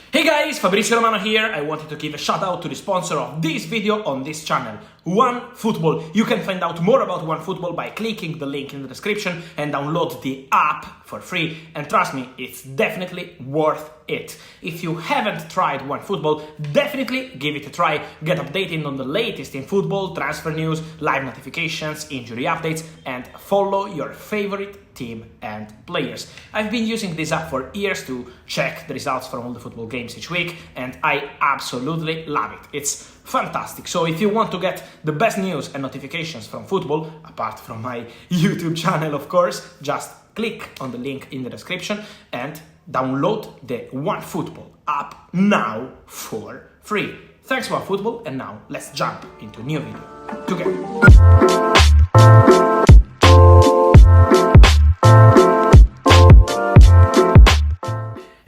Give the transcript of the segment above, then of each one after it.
Hey guys, Fabrizio Romano here. I wanted to give a shout out to the sponsor of this video on this channel, OneFootball. You can find out more about OneFootball by clicking the link in the description and download the app for free. And trust me, it's definitely worth it. If you haven't tried OneFootball, definitely give it a try. Get updated on the latest in football, transfer news, live notifications, injury updates, and follow your favorite team and players. I've been using this app for years to check the results from all the football games each week, and I absolutely love it. It's fantastic. So if you want to get the best news and notifications from football, apart from my YouTube channel of course, just click on the link in the description and download the OneFootball app now for free. Thanks OneFootball, and now let's jump into a new video together.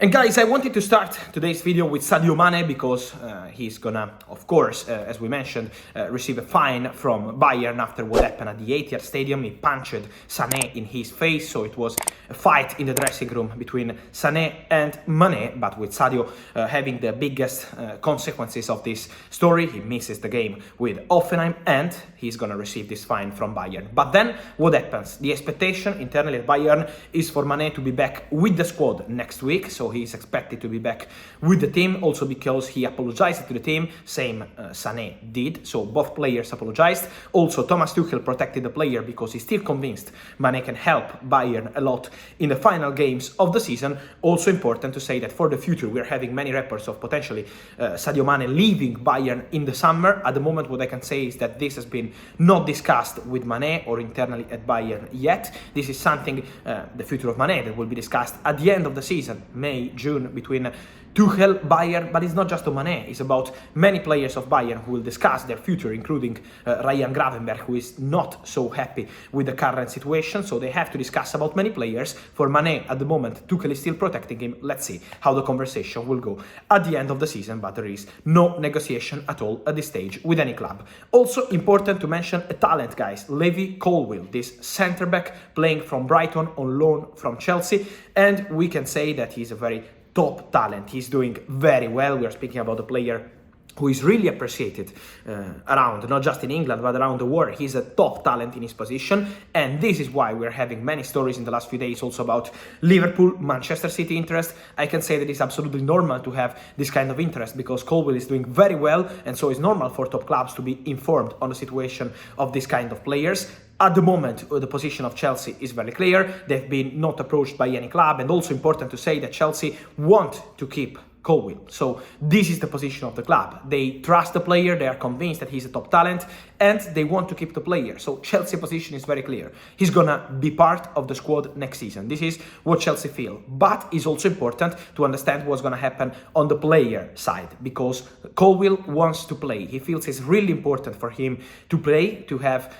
And guys, I wanted to start today's video with SADIO MANÉ because he's gonna, of course, as we mentioned, receive a fine from Bayern after what happened at the Etihad Stadium. He punched Sané in his face, so it was a fight in the dressing room between Sané and MANÉ, but with SADIO having the biggest consequences of this story. He misses the game with Hoffenheim and he's gonna receive this fine from Bayern. But then what happens? The expectation internally at Bayern is for MANÉ to be back with the squad next week, so he's expected to be back with the team, also because he apologized to the team, same Sané did, so both players apologized. Also, Thomas Tuchel protected the player because he's still convinced MANÉ can help Bayern a lot in the final games of the season. Also important to say that for the future we're having many reports of potentially SADIO MANÉ leaving Bayern in the summer. At the moment what I can say is that this has been not discussed with MANÉ or internally at Bayern yet. This is something, the future of MANÉ, that will be discussed at the end of the season, May, June, between Tuchel, Bayern, but it's not just on MANÉ, it's about many players of Bayern who will discuss their future, including Ryan Gravenberch, who is not so happy with the current situation, so they have to discuss about many players. For MANÉ, at the moment, Tuchel is still protecting him. Let's see how the conversation will go at the end of the season, but there is no negotiation at all at this stage with any club. Also important to mention a talent, guys, Levi Colwill, this centre-back playing from Brighton on loan from Chelsea, and we can say that he's a very top talent. He's doing very well. We are speaking about a player who is really appreciated around, not just in England, but around the world. He's a top talent in his position, and this is why we're having many stories in the last few days also about Liverpool, Manchester City interest. I can say that it's absolutely normal to have this kind of interest because Colwill is doing very well, and so it's normal for top clubs to be informed on the situation of this kind of players. At the moment, the position of Chelsea is very clear. They've been not approached by any club, and also important to say that Chelsea want to keep Colwill. So this is the position of the club. They trust the player, they are convinced that he's a top talent, and they want to keep the player. So Chelsea's position is very clear. He's gonna be part of the squad next season. This is what Chelsea feel. But it's also important to understand what's gonna happen on the player side, because Colwill wants to play. He feels it's really important for him to play, to have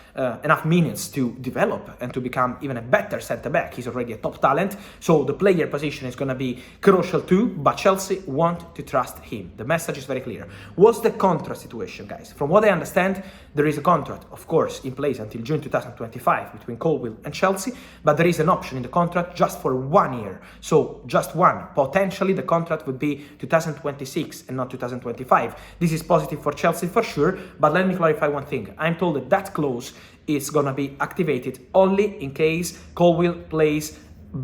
enough minutes to develop and to become even a better centre-back. He's already a top talent, so the player position is gonna be crucial too, but Chelsea want to trust him. The message is very clear. What's the contract situation, guys? From what I understand, there is a contract, of course, in place until June 2025 between Colwill and Chelsea, but there is an option in the contract just for 1 year. So just one. Potentially the contract would be 2026 and not 2025. This is positive for Chelsea for sure, but let me clarify one thing. I'm told that that clause is gonna be activated only in case Colwill plays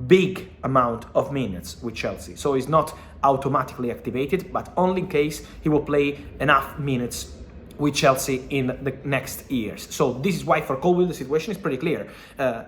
big amount of minutes with Chelsea. So it's not automatically activated, but only in case he will play enough minutes with Chelsea in the next years. So this is why for Colwill the situation is pretty clear.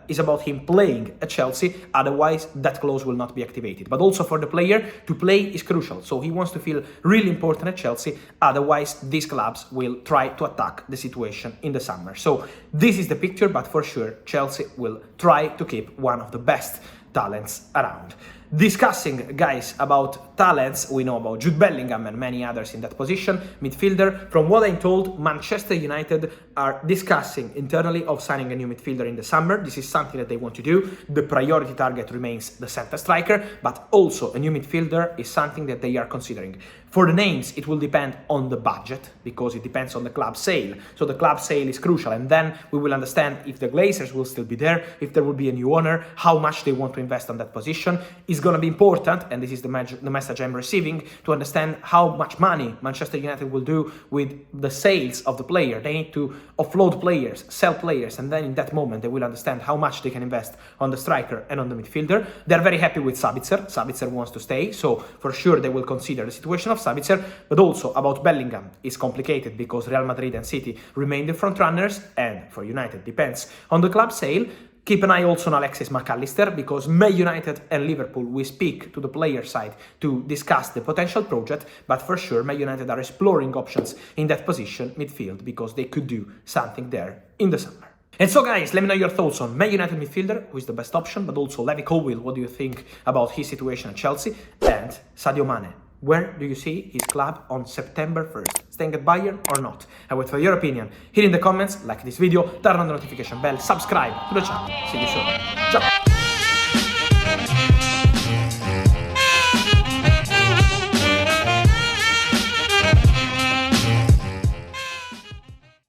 It's about him playing at Chelsea, otherwise that clause will not be activated. But also for the player, to play is crucial. So he wants to feel really important at Chelsea, otherwise these clubs will try to attack the situation in the summer. So this is the picture, but for sure Chelsea will try to keep one of the best talents around. Discussing, guys, about talents, we know about Jude Bellingham and many others in that position, midfielder. From what I'm told, Manchester United are discussing internally of signing a new midfielder in the summer. This is something that they want to do. The priority target remains the center striker, but also a new midfielder is something that they are considering. For the names, it will depend on the budget, because it depends on the club sale. So the club sale is crucial, and then we will understand if the Glazers will still be there, if there will be a new owner, how much they want to invest on that position. It's is going to be important, and this is the message I'm receiving, to understand how much money Manchester United will do with the sales of the player. They need to offload players, sell players, and then in that moment they will understand how much they can invest on the striker and on the midfielder. They're very happy with Sabitzer. Sabitzer wants to stay, so for sure they will consider the situation of Sabitzer, but also about Bellingham is complicated because Real Madrid and City remain the front runners, and for United depends on the club sale. Keep an eye also on Alexis McAllister, because Man United and Liverpool will speak to the player side to discuss the potential project, but for sure Man United are exploring options in that position, midfield, because they could do something there in the summer. And so guys, let me know your thoughts on Man United midfielder, who is the best option, but also Levi Colwill, what do you think about his situation at Chelsea, and Sadio Mane. Where do you see his club on September 1st? Staying at Bayern or not? I wait for your opinion here in the comments. Like this video, turn on the notification bell, subscribe to the channel. See you soon. Ciao!